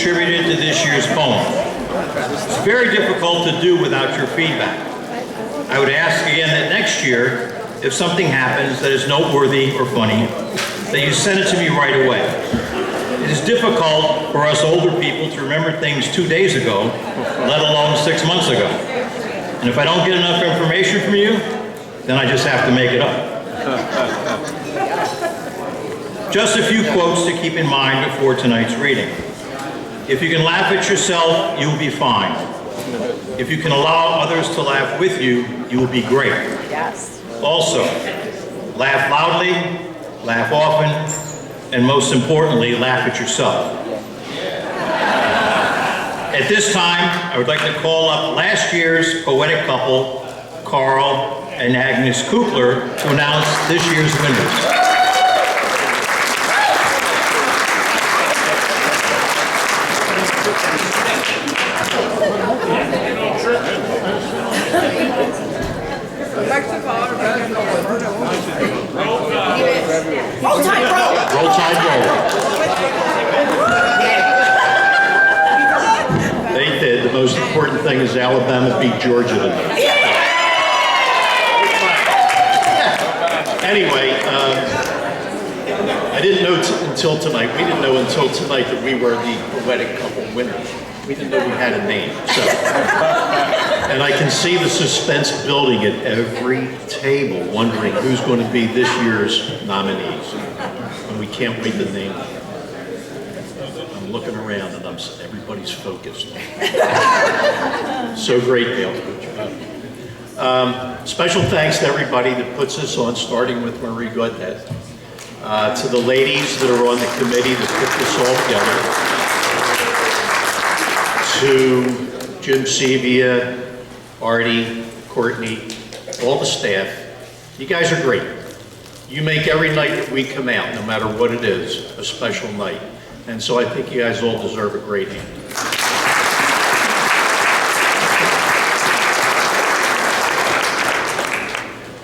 contributed to this year's poem. It's very difficult to do without your feedback. I would ask again that next year, if something happens that is noteworthy or funny, that you send it to me right away. It is difficult for us older people to remember things 2 days ago, let alone 6 months ago. And if I don't get enough information from you, then I just have to make it up. Just a few quotes to keep in mind before tonight's reading. If you can laugh at yourself, you will be fine. If you can allow others to laugh with you, you will be great. Yes. Also, laugh loudly, laugh often, and most importantly, laugh at yourself. At this time, I would like to call up last year's poetic couple, Carl and Agnes Kukler, to announce this year's winners. Roll Tide roll! Roll Tide roll. They did. The most important thing is Alabama beat Georgia tonight. Anyway, I didn't know until tonight. We didn't know until tonight that we were the poetic couple winners. We didn't know we had a name. So, and I can see the suspense building at every table, wondering who's going to be this year's nominees. And we can't wait to name them. I'm looking around and everybody's focused. So great, Dale. Good job. Special thanks to everybody that puts this on, starting with Marie Godet, to the ladies that are on the committee that put this all together, to Jim Sevia, Artie, Courtney, all the staff. You guys are great. You make every night that we come out, no matter what it is, a special night. And so I think you guys all deserve a great hand.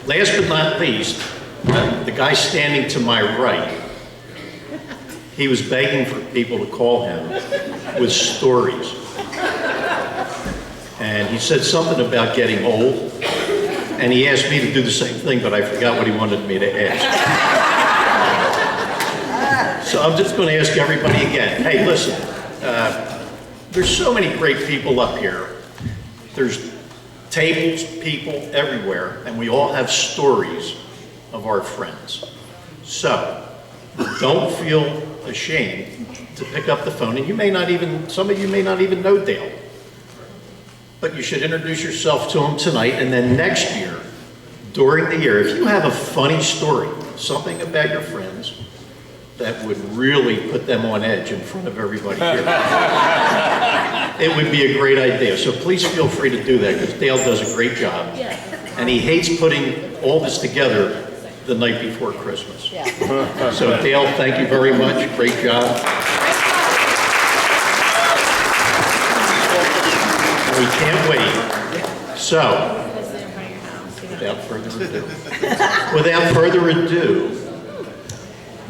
Last but not least, the guy standing to my right, he was begging for people to call him with stories. And he said something about getting old, and he asked me to do the same thing, but I forgot what he wanted me to ask. So I'm just going to ask everybody again, hey, listen, there's so many great people up here. There's tables, people everywhere, and we all have stories of our friends. So don't feel ashamed to pick up the phone, and you may not even, some of you may not even know Dale, but you should introduce yourself to him tonight, and then next year, during the year, if you have a funny story, something about your friends that would really put them on edge in front of everybody here, it would be a great idea. So please feel free to do that, because Dale does a great job. And he hates putting all this together the night before Christmas. So Dale, thank you very much. Great job. We can't wait. So, without further ado,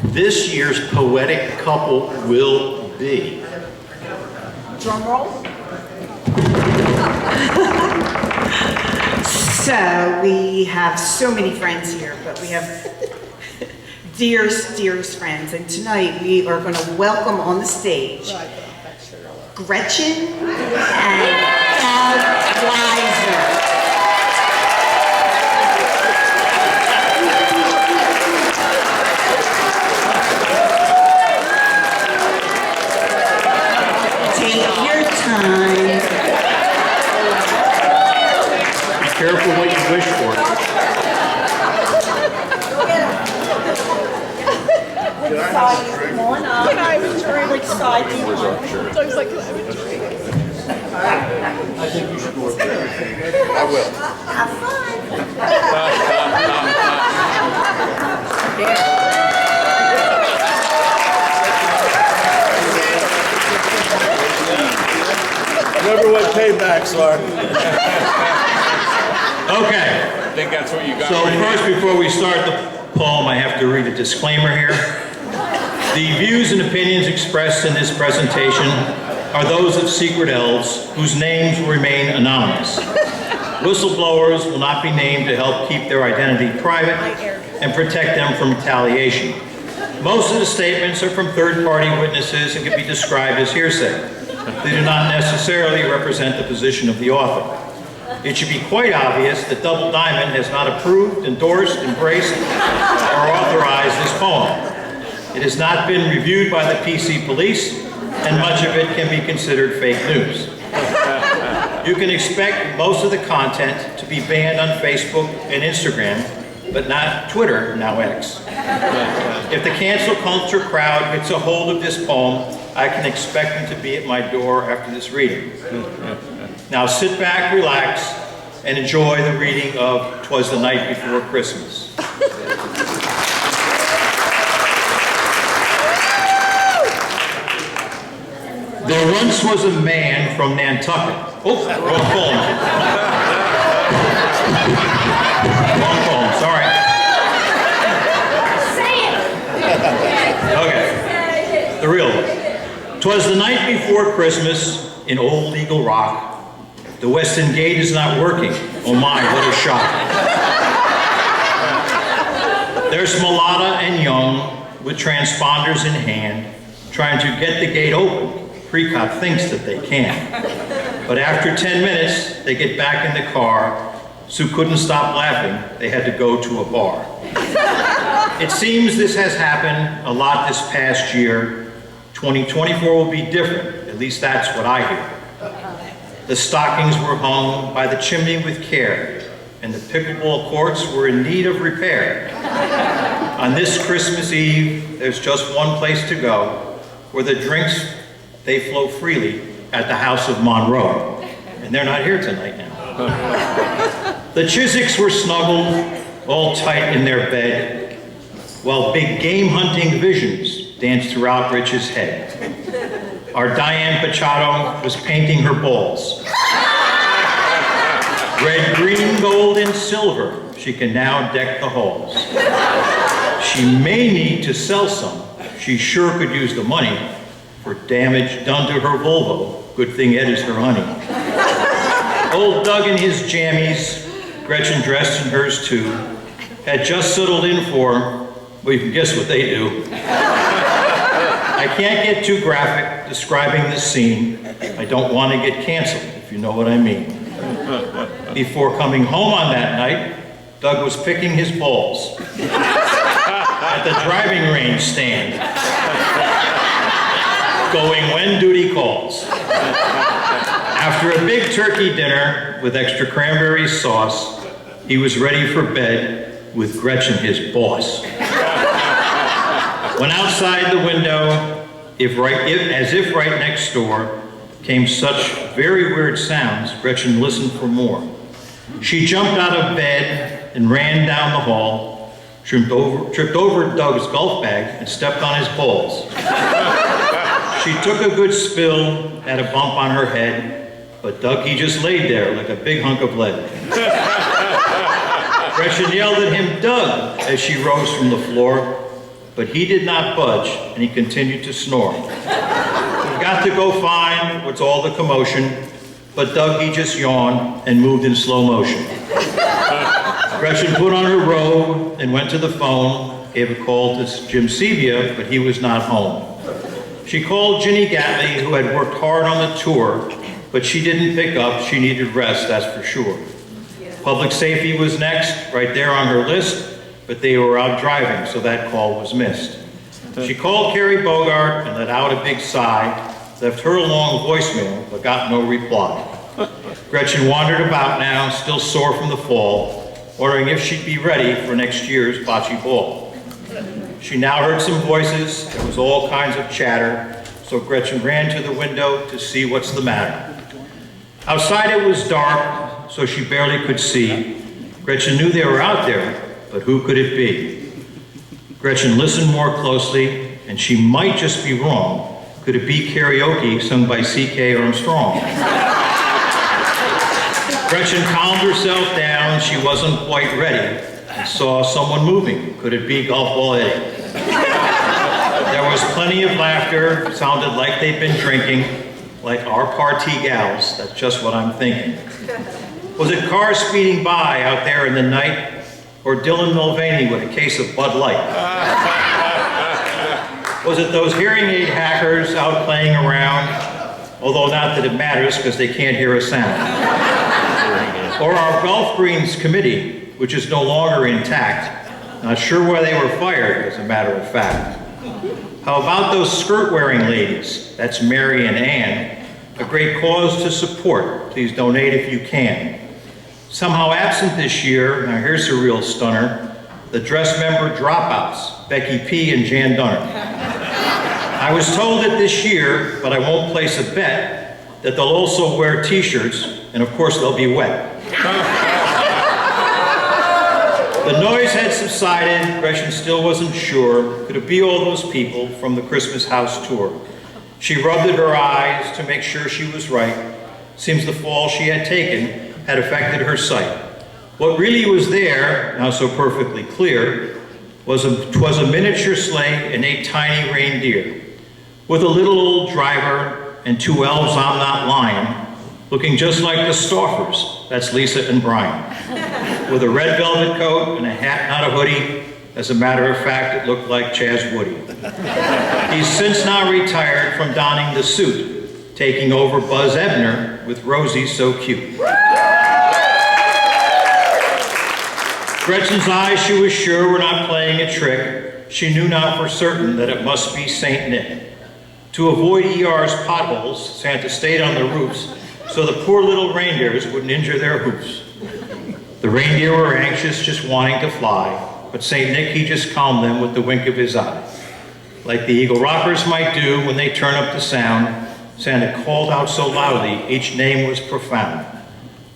this year's poetic couple will be. Drum roll. So we have so many friends here, but we have dearest, dearest friends. And tonight we are going to welcome on the stage Gretchen and Al Weiser. Careful what you wish for. Come on up. Can I have a drink? Which side do you want? Doug's like, can I have a drink? I think you should go over there. I will. Have fun. Remember what paybacks are. Okay. I think that's what you got. So first, before we start the poem, I have to read a disclaimer here. The views and opinions expressed in this presentation are those of secret elves whose names will remain anonymous. Whistleblowers will not be named to help keep their identity private and protect them from retaliation. Most of the statements are from third-party witnesses and can be described as hearsay. They do not necessarily represent the position of the author. It should be quite obvious that Double Diamond has not approved, endorsed, embraced, or authorized this poem. It has not been reviewed by the PC police, and much of it can be considered fake news. You can expect most of the content to be banned on Facebook and Instagram, but not Twitter, now X. If the cancel culture crowd gets a hold of this poem, I can expect them to be at my door after this reading. Now sit back, relax, and enjoy the reading of "'Twas the Night Before Christmas." There once was a man from Nantucket. Oh, wrong poem. Wrong poem, sorry. Okay, the real one. 'Twas the night before Christmas in old Eagle Rock. The Weston Gate is not working. Oh my, what a shock. There's Mulata and Young with transponders in hand, trying to get the gate open. Precop thinks that they can. But after 10 minutes, they get back in the car. Sue couldn't stop laughing. They had to go to a bar. It seems this has happened a lot this past year. 2024 will be different. At least that's what I hear. The stockings were hung by the chimney with care, and the pickleball courts were in need of repair. On this Christmas Eve, there's just one place to go, where the drinks, they flow freely at the House of Monroe. And they're not here tonight now. The Chisicks were snuggled, all tight in their bed, while big game hunting visions danced throughout Rich's head. Our Diane Pachado was painting her balls. Red, green, gold, and silver, she can now deck the halls. She may need to sell some. She sure could use the money for damage done to her Volvo. Good thing Ed is her honey. Old Doug in his jammies, Gretchen dressed in hers too, had just settled in for, well, you can guess what they do. I can't get too graphic describing this scene. I don't want to get canceled, if you know what I mean. Before coming home on that night, Doug was picking his balls at the driving range stand, going when duty calls. After a big turkey dinner with extra cranberry sauce, he was ready for bed with Gretchen, his boss. When outside the window, as if right next door, came such very weird sounds, Gretchen listened for more. She jumped out of bed and ran down the hall, tripped over Doug's golf bag and stepped on his balls. She took a good spill, had a bump on her head, but Doug, he just laid there like a big hunk of lead. Gretchen yelled at him, "Doug," as she rose from the floor, but he did not budge, and he continued to snore. We've got to go find what's all the commotion, but Doug, he just yawned and moved in slow motion. Gretchen put on her robe and went to the phone, gave a call to Jim Sevia, but he was not home. She called Ginny Gatley, who had worked hard on the tour, but she didn't pick up. She needed rest, that's for sure. Public safety was next, right there on her list, but they were out driving, so that call was missed. She called Carrie Bogart and let out a big sigh, left her a long voicemail, but got no reply. Gretchen wandered about now, still sore from the fall, wondering if she'd be ready for next year's bocce ball. She now heard some voices, there was all kinds of chatter, so Gretchen ran to the window to see what's the matter. Outside it was dark, so she barely could see. Gretchen knew they were out there, but who could it be? Gretchen listened more closely, and she might just be wrong. Could it be karaoke sung by C.K. Armstrong? Gretchen calmed herself down. She wasn't quite ready and saw someone moving. Could it be Golf Ball Eddie? There was plenty of laughter. Sounded like they'd been drinking. like our party gals. That's just what I'm thinking. Was it cars speeding by out there in the night, or Dylan Mulvaney with a case of Bud Light? Was it those hearing aid hackers out playing around, although not that it matters because they can't hear a sound? Or our Golf Greens Committee, which is no longer intact, not sure why they were fired, as a matter of fact. How about those skirt-wearing ladies? That's Mary and Ann. A great cause to support. Please donate if you can. Somehow absent this year, now here's a real stunner, the dress member dropouts, Becky P. and Jan Dunner. I was told that this year, but I won't place a bet, that they'll also wear t-shirts, and of course they'll be wet. The noise had subsided. Gretchen still wasn't sure. Could it be all those people from the Christmas house tour? She rubbed at her eyes to make sure she was right. Seems the fall she had taken had affected her sight. What really was there, now so perfectly clear, was a miniature sleigh and 8 tiny reindeer, with a little old driver and 2 elves I'm not lying, looking just like the Stoffers. That's Lisa and Brian. With a red velvet coat and a hat, not a hoodie. As a matter of fact, it looked like Chaz Woody. He's since now retired from donning the suit, taking over Buzz Ebner with Rosie So Cute. Gretchen's eyes, she was sure, were not playing a trick. She knew now for certain that it must be St. Nick. To avoid ER's potholes, Santa stayed on the roofs so the poor little reindeers wouldn't injure their hoofs. The reindeer were anxious, just wanting to fly, but St. Nick, he just calmed them with the wink of his eye. Like the Eagle Rockers might do when they turn up the sound, Santa called out so loudly, each name was profound.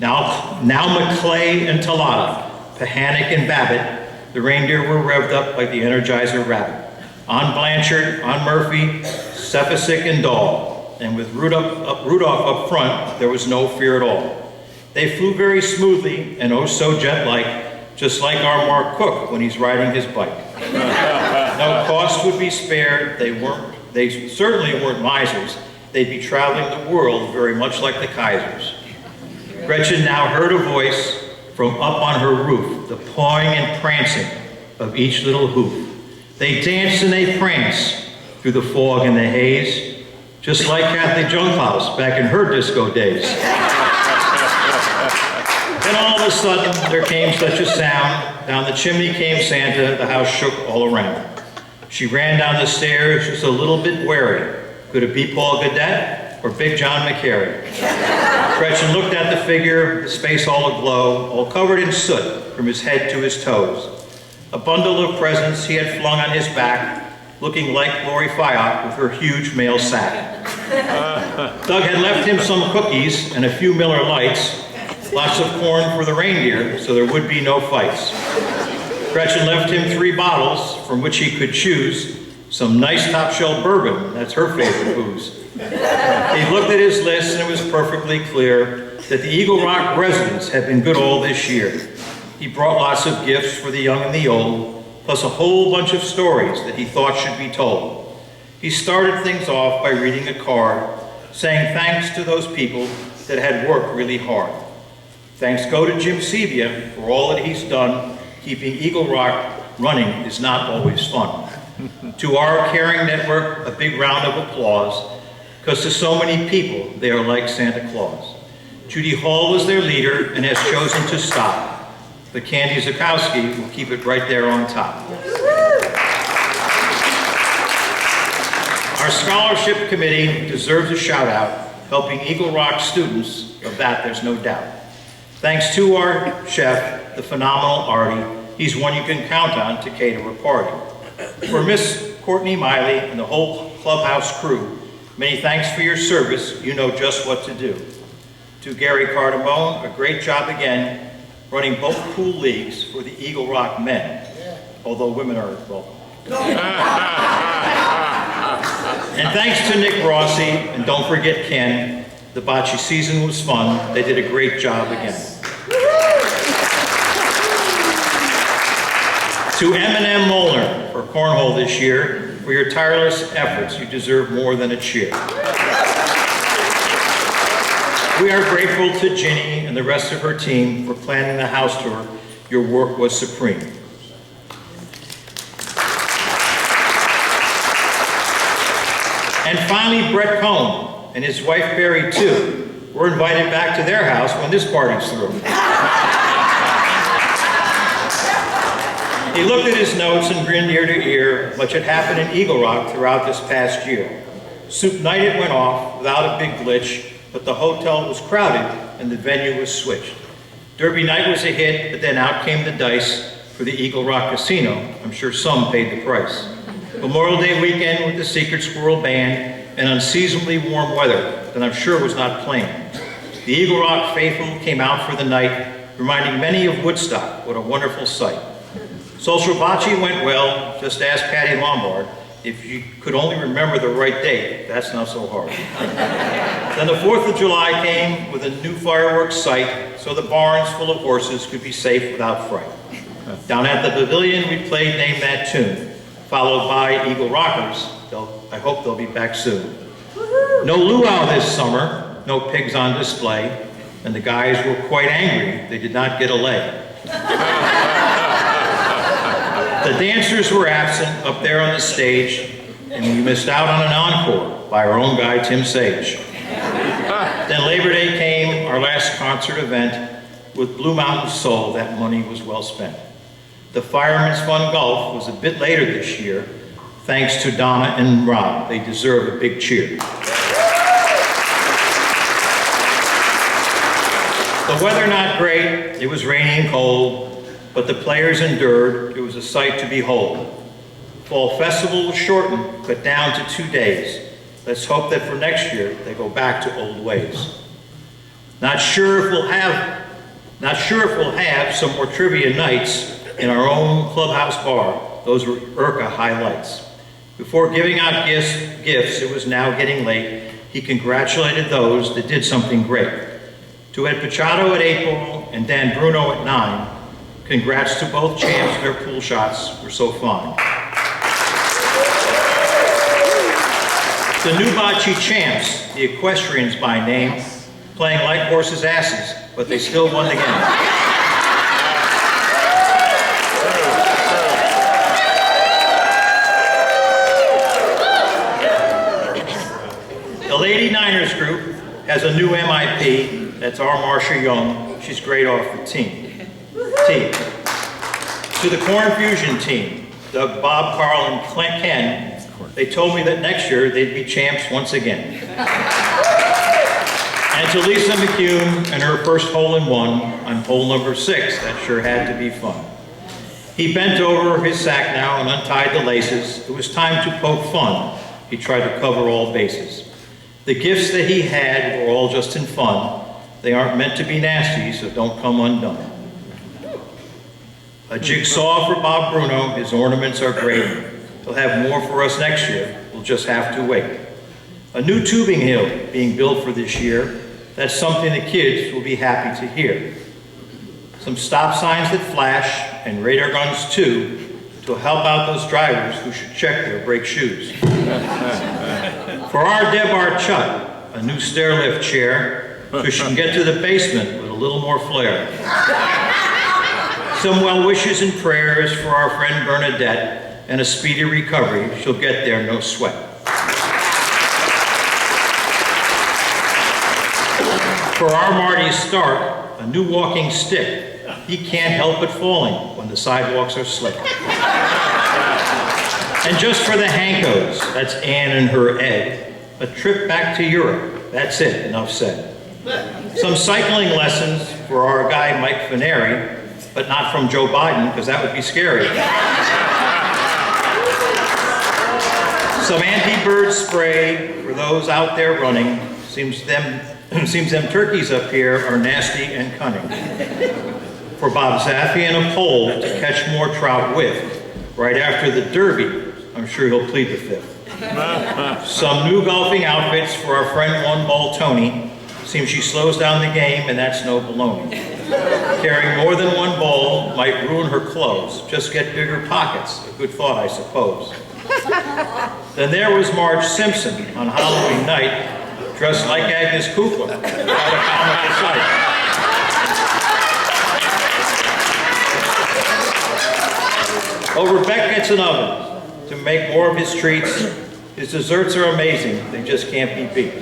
Now McClay and Talata, Pahanic and Babbitt, the reindeer were revved up like the Energizer Rabbit. On Blanchard, on Murphy, Cephasic and Dahl, and with Rudolph up front, there was no fear at all. They flew very smoothly and oh so jet-like, just like our Mark Cook when he's riding his bike. No cost would be spared. They certainly weren't misers. They'd be traveling the world very much like the Kaisers. Gretchen now heard a voice from up on her roof, the pawing and prancing of each little hoof. They danced and they pranced through the fog and the haze, just like Kathy Junklaus back in her disco days. Then all of a sudden, there came such a sound. Down the chimney came Santa. The house shook all around. She ran down the stairs just a little bit wary. Could it be Paul Gaudette or Big John McCary? Gretchen looked at the figure, the space all aglow, all covered in soot from his head to his toes. A bundle of presents he had flung on his back, looking like Lori Fayok with her huge mail sack. Doug had left him some cookies and a few Miller Lights, lots of corn for the reindeer, so there would be no fights. Gretchen left him 3 bottles from which he could choose some nice top-shelf bourbon. That's her favorite booze. He looked at his list and it was perfectly clear that the Eagle Rock residents had been good all this year. He brought lots of gifts for the young and the old, plus a whole bunch of stories that he thought should be told. He started things off by reading a card saying thanks to those people that had worked really hard. Thanks go to Jim Sebia for all that he's done. Keeping Eagle Rock running is not always fun. To our caring network, a big round of applause, because to so many people, they are like Santa Claus. Judy Hall was their leader and has chosen to stop, but Candy Zukowski will keep it right there on top. Our scholarship committee deserves a shout out, helping Eagle Rock students, of that there's no doubt. Thanks to our chef, the phenomenal Artie, he's one you can count on to cater a party. For Miss Courtney Miley and the whole clubhouse crew, many thanks for your service. You know just what to do. To Gary Cardamone, a great job again, running both pool leagues for the Eagle Rock men, although women are welcome. And thanks to Nick Rossi, and don't forget Ken, the bocce season was fun. They did a great job again. To M&M Molnar for cornhole this year, for your tireless efforts, you deserve more than a cheer. We are grateful to Ginny and the rest of her team for planning the house tour. Your work was supreme. And finally, Brett Cohn and his wife Barry, too, were invited back to their house when this party's through. He looked at his notes and grinned ear to ear. Much had happened in Eagle Rock throughout this past year. Soup night it went off without a big glitch, but the hotel was crowded and the venue was switched. Derby night was a hit, but then out came the dice for the Eagle Rock Casino. I'm sure some paid the price. Memorial Day weekend with the Secret Squirrel Band and unseasonably warm weather that I'm sure was not planned. The Eagle Rock faithful came out for the night, reminding many of Woodstock. What a wonderful sight. Social bocce went well. Just ask Patty Lombard. If you could only remember the right date, that's not so hard. Then the 4th of July came with a new fireworks site, so the barns full of horses could be safe without fright. Down at the pavilion, we played Name That Tune, followed by Eagle Rockers. I hope they'll be back soon. No luau this summer, no pigs on display, and the guys were quite angry they did not get a leg. The dancers were absent up there on the stage, and we missed out on an encore by our own guy, Tim Sage. Then Labor Day came, our last concert event. With Blue Mountain Soul, that money was well spent. The Fireman's Fun Golf was a bit later this year, thanks to Donna and Rob. They deserve a big cheer. The weather not great, it was rainy and cold, but the players endured. It was a sight to behold. Fall Festival was shortened, cut down to 2 days. Let's hope that for next year, they go back to old ways. Not sure if we'll have some more trivia nights in our own clubhouse bar. Those were IRCA highlights. Before giving out gifts, it was now getting late. He congratulated those that did something great. To Ed Pachado at 8 ball and Dan Bruno at 9, congrats to both champs. Their pool shots were so fun. The new bocce champs, the equestrians by name, playing like horses' asses, but they still won the game. The Lady Niners group has a new MIP. That's our Marcia Young. She's great off the team. To the Corn Fusion team, Doug, Bob, Carl, and Ken, they told me that next year they'd be champs once again. And to Lisa McCune and her first hole-in-one on hole number 6, that sure had to be fun. He bent over his sack now and untied the laces. It was time to poke fun. He tried to cover all bases. The gifts that he had were all just in fun. They aren't meant to be nasty, so don't come undone. A jigsaw for Bob Bruno. His ornaments are great. He'll have more for us next year. We'll just have to wait. A new tubing hill being built for this year. That's something the kids will be happy to hear. Some stop signs that flash and radar guns too to help out those drivers who should check their brake shoes. For our Deb Archut, a new stair lift chair so she can get to the basement with a little more flair. Some well wishes and prayers for our friend Bernadette and a speedy recovery. She'll get there, no sweat. For our Marty Stark, a new walking stick. He can't help but falling when the sidewalks are slick. And just for the Hankos, that's Ann and her Ed, a trip back to Europe. That's it, enough said. Some cycling lessons for our guy Mike Fineri, but not from Joe Biden, because that would be scary. Some anti-bird spray for those out there running. Seems them turkeys up here are nasty and cunning. For Bob Zaffian, a pole to catch more trout with. Right after the Derby, I'm sure he'll plead the fifth. Some new golfing outfits for our friend One Ball Tony. Seems she slows down the game, and that's no baloney. Carrying more than one ball might ruin her clothes. Just get bigger pockets. A good thought, I suppose. Then there was Marge Simpson on Halloween night, dressed like Agnes Cooper, by the comical sight. Oh, Rebecca gets an oven to make more of his treats. His desserts are amazing. They just can't be beat.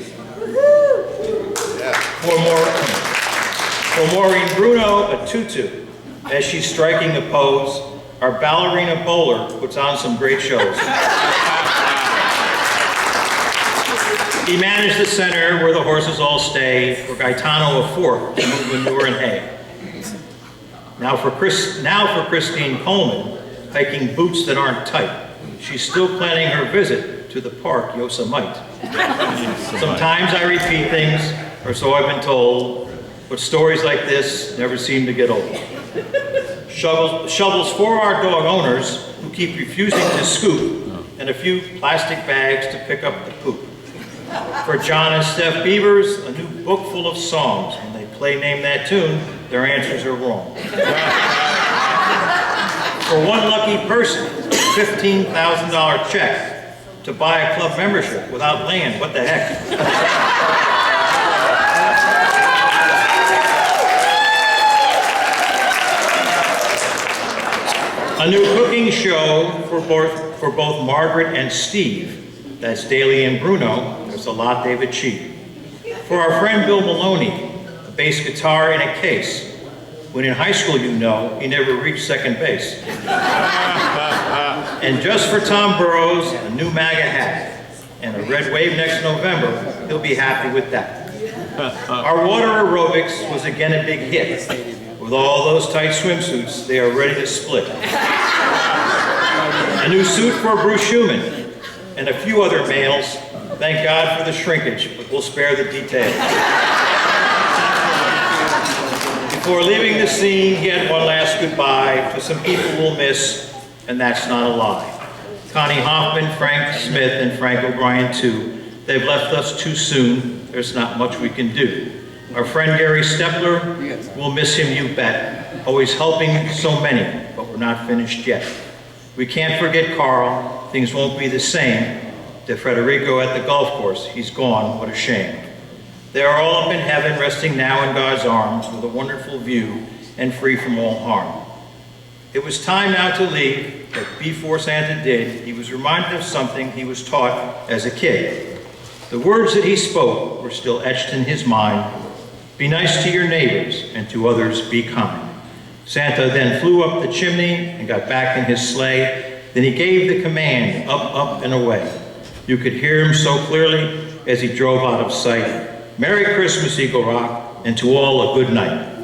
For Maureen Bruno, a tutu. As she's striking a pose, our ballerina bowler puts on some great shows. He managed the center where the horses all stay, for Gaetano a fork to move manure and hay. Now for Christine Coleman, hiking boots that aren't tight. She's still planning her visit to the park Yosemite. Sometimes I repeat things, or so I've been told, but stories like this never seem to get old. Shovels for our dog owners who keep refusing to scoop, and a few plastic bags to pick up the poop. For John and Steph Beavers, a new book full of songs. When they play Name That Tune, their answers are wrong. For one lucky person, $15,000 check to buy a club membership without land. What the heck? A new cooking show for both Margaret and Steve. That's Daly and Bruno. There's a lot they've achieved. For our friend Bill Maloney, a bass guitar in a case. When in high school, you know, he never reached second base. And just for Tom Burrows, a new MAGA hat and a red wave next November, he'll be happy with that. Our water aerobics was again a big hit. With all those tight swimsuits, they are ready to split. A new suit for Bruce Schumann and a few other males. Thank God for the shrinkage, but we'll spare the details. Before leaving the scene, he had one last goodbye to some people we'll miss, and that's not a lie. Connie Hoffman, Frank Smith, and Frank O'Brien too. They've left us too soon. There's not much we can do. Our friend Gary Stepler, we'll miss him, you bet. Always helping so many, but we're not finished yet. We can't forget Carl. Things won't be the same. De Federico at the golf course. He's gone. What a shame. They are all up in heaven, resting now in God's arms with a wonderful view and free from all harm. It was time now to leave, but before Santa did, he was reminded of something he was taught as a kid. The words that he spoke were still etched in his mind. Be nice to your neighbors, and to others be kind. Santa then flew up the chimney and got back in his sleigh. Then he gave the command, up, up, and away. You could hear him so clearly as he drove out of sight. Merry Christmas, Eagle Rock, and to all a good night.